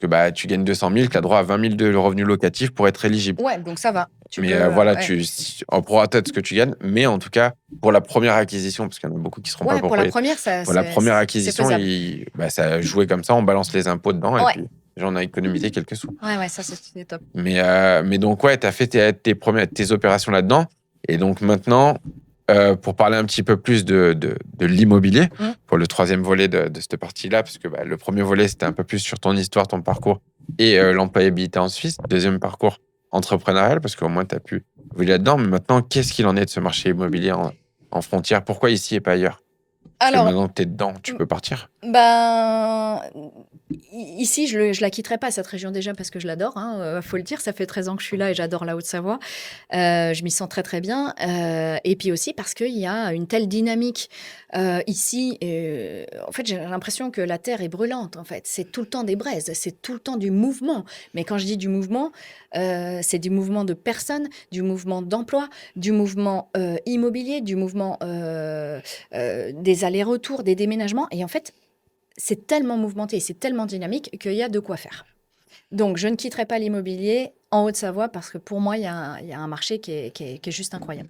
que bah, tu gagnes 200 000, tu as droit à 20 000 de revenus locatifs pour être éligible. Ouais, donc ça va. Tu Mais peux, voilà, ouais. en prorata de ce que tu gagnes, mais en tout cas, pour la première acquisition, parce qu'il y en a beaucoup qui ne seront pas Ouais, pour la propriétaires, première, ça, pour la première c'est acquisition, faisable. bah, ça jouait comme ça, on balance les impôts dedans et Ouais, puis j'en ai économisé quelques sous. ouais, ça, c'est top. Mais donc, ouais, tu as fait tes opérations là-dedans. Et donc maintenant, pour parler un petit peu plus de l'immobilier, pour le troisième volet de cette partie-là, parce que bah, le premier volet, c'était un peu plus sur ton histoire, ton parcours et l'employabilité en Suisse. Deuxième parcours entrepreneurial, parce qu'au moins, tu as pu évoluer là-dedans. Mais maintenant, qu'est-ce qu'il en est de ce marché immobilier en frontière? Pourquoi ici et pas ailleurs? Parce que Alors, maintenant que tu es dedans, tu peux partir. ben, ici, je la quitterai pas, cette région déjà, parce que je l'adore, hein, faut le dire. Ça fait 13 ans que je suis là et j'adore la Haute-Savoie. Je m'y sens très, très bien. Et puis aussi parce qu'il y a une telle dynamique ici. En fait, j'ai l'impression que la terre est brûlante, en fait. C'est tout le temps des braises, c'est tout le temps du mouvement. Mais quand je dis du mouvement, c'est du mouvement de personnes, du mouvement d'emploi, du mouvement immobilier, du mouvement des allers-retours, des déménagements. Et en fait, c'est tellement mouvementé, c'est tellement dynamique qu'il y a de quoi faire. Donc, je ne quitterai pas l'immobilier en Haute-Savoie parce que pour moi, il y a un marché qui est juste incroyable.